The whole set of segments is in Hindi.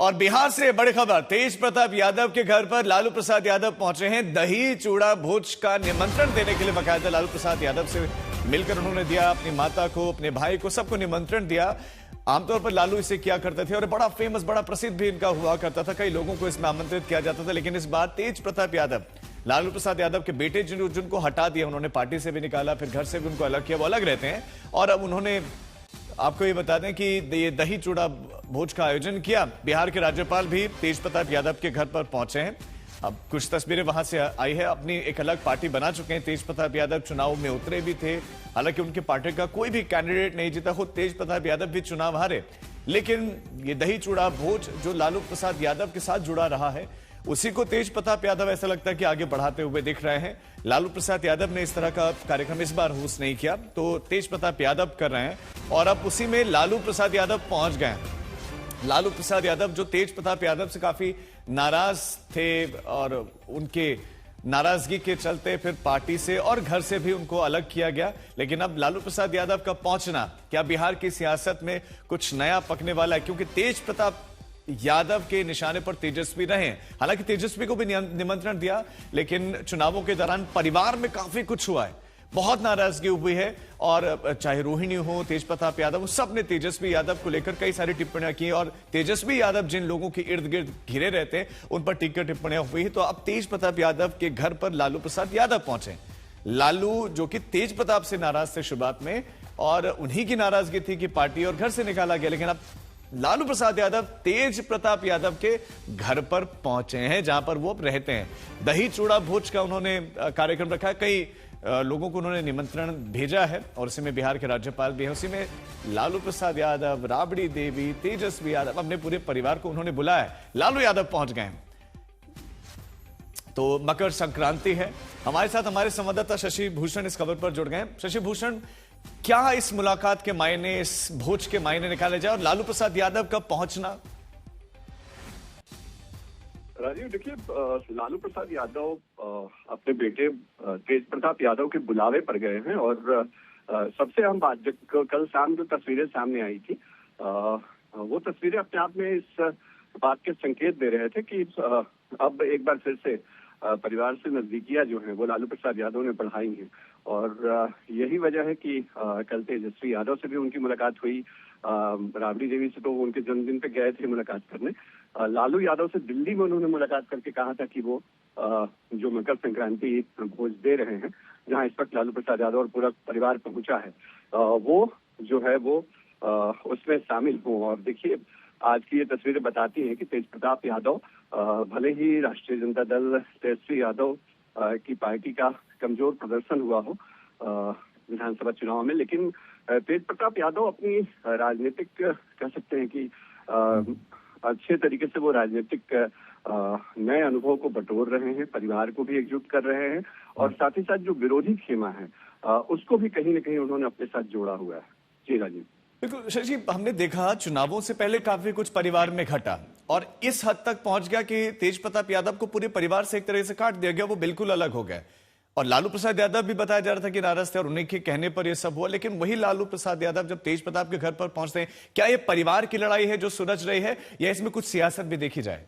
और बिहार से बड़ी खबर, तेज प्रताप यादव के घर पर लालू प्रसाद यादव पहुंचे हैं। दही चूड़ा भोज का निमंत्रण देने के लिए बकायदा लालू प्रसाद यादव से मिलकर उन्होंने दिया, अपनी माता को, अपने भाई को, सबको निमंत्रण दिया। आमतौर पर लालू इसे किया करते थे और बड़ा फेमस, बड़ा प्रसिद्ध भी इनका हुआ करता था। कई लोगों को इसमें आमंत्रित किया जाता था, लेकिन इस बार तेज प्रताप यादव, लालू प्रसाद यादव के बेटे जिनको हटा दिया, उन्होंने पार्टी से भी निकाला, फिर घर से भी उनको अलग किया, वो अलग रहते हैं। और अब उन्होंने, आपको ये बता दें कि ये दही चूड़ा भोज का आयोजन किया। बिहार के राज्यपाल भी तेज प्रताप यादव के घर पर पहुंचे हैं। अब कुछ तस्वीरें वहां से आई है। अपनी एक अलग पार्टी बना चुके हैं तेज प्रताप यादव, चुनाव में उतरे भी थे। हालांकि उनके पार्टी का कोई भी कैंडिडेट नहीं जीता, खुद तेज प्रताप यादव भी चुनाव हारे, लेकिन ये दही चूड़ा भोज जो लालू प्रसाद यादव के साथ जुड़ा रहा है, उसी को तेज प्रताप यादव ऐसा लगता है कि आगे बढ़ाते हुए दिख रहे हैं। लालू प्रसाद यादव ने इस तरह का कार्यक्रम इस बार होस्ट नहीं किया, तो तेज प्रताप यादव कर रहे हैं। और अब उसी में लालू प्रसाद यादव पहुंच गए हैं। लालू प्रसाद यादव जो तेज प्रताप यादव से काफी नाराज थे और उनके नाराजगी के चलते फिर पार्टी से और घर से भी उनको अलग किया गया, लेकिन अब लालू प्रसाद यादव का पहुंचना क्या बिहार की सियासत में कुछ नया पकने वाला है? क्योंकि तेज प्रताप यादव के निशाने पर तेजस्वी रहे। हालांकि तेजस्वी को भी निमंत्रण दिया, लेकिन चुनावों के दौरान परिवार में काफी कुछ हुआ है, बहुत नाराजगी हुई है। और चाहे रोहिणी हो, तेज प्रताप यादव, सब ने तेजस्वी यादव को लेकर कई सारी टिप्पणियां की। और तेजस्वी यादव जिन लोगों के इर्द गिर्द घिरे रहते हैं, उन पर टीका टिप्पणियां हुई। तो अब तेज प्रताप यादव के घर पर लालू प्रसाद यादव पहुंचे। लालू जो कि तेज प्रताप से नाराज थे शुरुआत में, और उन्हीं की नाराजगी थी कि पार्टी और घर से निकाला गया, लेकिन अब लालू प्रसाद यादव तेज प्रताप यादव के घर पर पहुंचे हैं, जहां पर वो रहते हैं। दही चूड़ा भोज का उन्होंने कार्यक्रम रखा है। कई लोगों को उन्होंने निमंत्रण भेजा है और उसी में बिहार के राज्यपाल भी हैं। उसी में लालू प्रसाद यादव, राबड़ी देवी, तेजस्वी यादव, अपने पूरे परिवार को उन्होंने बुलाया। लालू यादव पहुंच गए हैं। तो मकर संक्रांति है। हमारे साथ हमारे संवाददाता शशि भूषण इस खबर पर जुड़ गए हैं। शशि भूषण, क्या इस मुलाकात के मायने, इस भोज के मायने निकाले जाए, और लालू प्रसाद यादव का पहुंचना? राजीव, देखिए, लालू प्रसाद यादव अपने बेटे तेज प्रताप यादव के बुलावे पर गए हैं। और सबसे अहम बात, जो कल शाम जो तस्वीरें सामने आई थी, वो तस्वीरें अपने आप में इस बात के संकेत दे रहे थे कि अब एक बार फिर से परिवार से नजदीकियां जो हैं वो लालू प्रसाद यादव ने बढ़ाई हैं। और यही वजह है कि कल तेजस्वी यादव से भी उनकी मुलाकात हुई। राबड़ी देवी से तो वो उनके जन्मदिन पे गए थे मुलाकात करने। लालू यादव से दिल्ली में उन्होंने मुलाकात करके कहा था कि वो जो मकर संक्रांति भोज दे रहे हैं, जहां इस वक्त लालू प्रसाद यादव और पूरा परिवार पहुंचा है, वो जो है वो उसमें शामिल हों। और देखिए, आज की ये तस्वीरें बताती हैं कि तेज प्रताप यादव, भले ही राष्ट्रीय जनता दल, तेजस्वी यादव की पार्टी का कमजोर प्रदर्शन हुआ हो विधानसभा चुनाव में, लेकिन तेज प्रताप यादव अपनी राजनीतिक, कह सकते हैं कि अच्छे तरीके से वो राजनीतिक नए अनुभव को बटोर रहे हैं, परिवार को भी एकजुट कर रहे हैं, और साथ ही साथ जो विरोधी खेमा है उसको भी कहीं न कहीं उन्होंने अपने साथ जोड़ा हुआ है। जी राजीव। बिल्कुल शशि, हमने देखा चुनावों से पहले काफी कुछ परिवार में घटा और इस हद तक पहुंच गया कि तेज प्रताप यादव को पूरे परिवार से एक तरह से काट दिया गया, वो बिल्कुल अलग हो गए। और लालू प्रसाद यादव भी बताया जा रहा था कि नाराज थे और उन्हीं के कहने पर यह सब हुआ। लेकिन वही लालू प्रसाद यादव जब तेज प्रताप के घर पर पहुंचते हैं, क्या ये परिवार की लड़ाई है जो सुलझ रही है, या इसमें कुछ सियासत भी देखी जाए?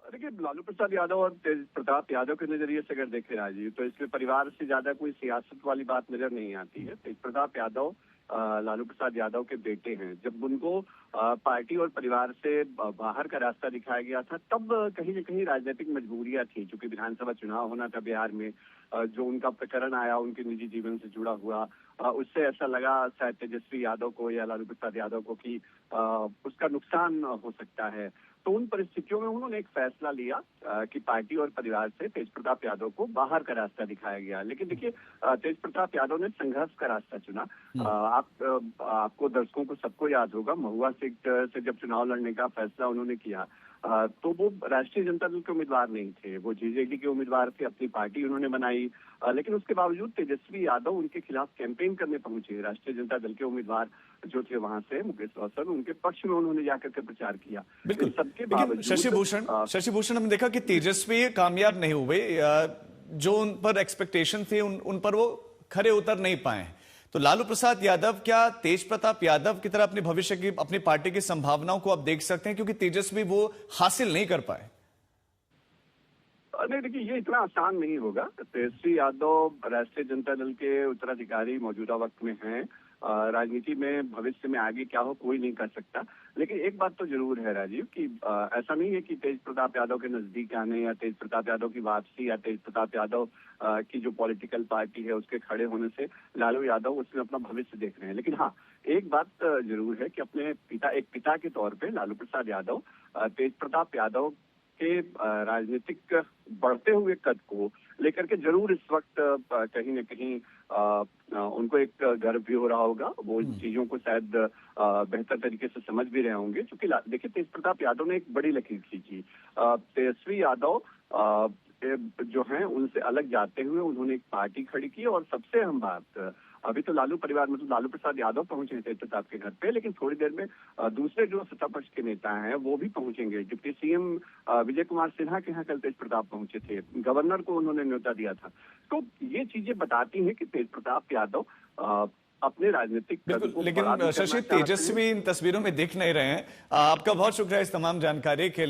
देखिए, लालू प्रसाद यादव और तेज प्रताप यादव के नजरिए से अगर देखें राजीव, तो इसमें परिवार से ज्यादा कोई सियासत वाली बात नजर नहीं आती है। तेज प्रताप यादव लालू प्रसाद यादव के बेटे हैं। जब उनको पार्टी और परिवार से बाहर का रास्ता दिखाया गया था, तब कहीं न कहीं राजनीतिक मजबूरियां थी, क्योंकि विधानसभा चुनाव होना था बिहार में। जो उनका प्रकरण आया उनके निजी जीवन से जुड़ा हुआ, उससे ऐसा लगा शायद तेजस्वी यादव को या लालू प्रसाद यादव को कि उसका नुकसान हो सकता है। तो उन परिस्थितियों में उन्होंने एक फैसला लिया कि पार्टी और परिवार से तेज प्रताप यादव को बाहर का रास्ता दिखाया गया। लेकिन देखिए, तेज प्रताप यादव ने संघर्ष का रास्ता चुना। आपको, दर्शकों को, सबको याद होगा, महुआ सीट से जब चुनाव लड़ने का फैसला उन्होंने किया, तो वो राष्ट्रीय जनता दल के उम्मीदवार नहीं थे, वो जेजेडी के उम्मीदवार थे। अपनी पार्टी उन्होंने बनाई, लेकिन उसके बावजूद तेजस्वी यादव उनके खिलाफ कैंपेन करने पहुंचे। राष्ट्रीय जनता दल के उम्मीदवार जो थे वहां से, मुकेश रोशन, उनके पक्ष में उन्होंने जाकर के प्रचार किया। बिल्कुल। सबके बावजूद शशि भूषण, हमने देखा कि तेजस्वी कामयाब नहीं हुए, जो उन पर एक्सपेक्टेशन थी उन पर वो खरे उतर नहीं पाए। तो लालू प्रसाद यादव क्या तेज प्रताप यादव की तरह अपने भविष्य की, अपनी पार्टी की संभावनाओं को आप देख सकते हैं, क्योंकि तेजस्वी वो हासिल नहीं कर पाए? नहीं, देखिए, ये इतना आसान नहीं होगा। तेजस्वी यादव राष्ट्रीय जनता दल के उत्तराधिकारी मौजूदा वक्त में हैं। राजनीति में भविष्य में आगे क्या हो कोई नहीं कर सकता। लेकिन एक बात तो जरूर है राजीव कि ऐसा नहीं है कि तेज प्रताप यादव के नजदीक आने या तेज प्रताप यादव की वापसी या तेज प्रताप यादव की जो पॉलिटिकल पार्टी है उसके खड़े होने से लालू यादव उसमें अपना भविष्य देख रहे हैं। लेकिन हाँ, एक बात जरूर है कि अपने एक पिता के तौर पे लालू प्रसाद यादव तेज प्रताप यादव के राजनीतिक बढ़ते हुए कद को लेकर के जरूर इस वक्त कहीं न कहीं उनको एक गर्व भी हो रहा होगा। वो इन चीजों को शायद बेहतर तरीके से समझ भी रहे होंगे, क्योंकि देखिए, तेज प्रताप यादव ने एक बड़ी लकीर खींची। तेजस्वी यादव जो हैं उनसे अलग जाते हुए उन्होंने एक पार्टी खड़ी की, और सबसे अहम बात, अभी तो लालू परिवार मतलब लालू प्रसाद यादव पहुंचे तेज प्रताप के घर पे, लेकिन थोड़ी देर में दूसरे जो सत्ता पक्ष के नेता हैं वो भी पहुंचेंगे। डिप्टी सीएम विजय कुमार सिन्हा के यहाँ कल तेज प्रताप पहुंचे थे, गवर्नर को उन्होंने न्योता दिया था। तो ये चीजें बताती हैं कि तेज प्रताप यादव अपने राजनीतिक कद को लेकिन शशि, तेजस्वी इन तस्वीरों में दिख नहीं रहे हैं। आपका बहुत शुक्रिया इस तमाम जानकारी के लिए।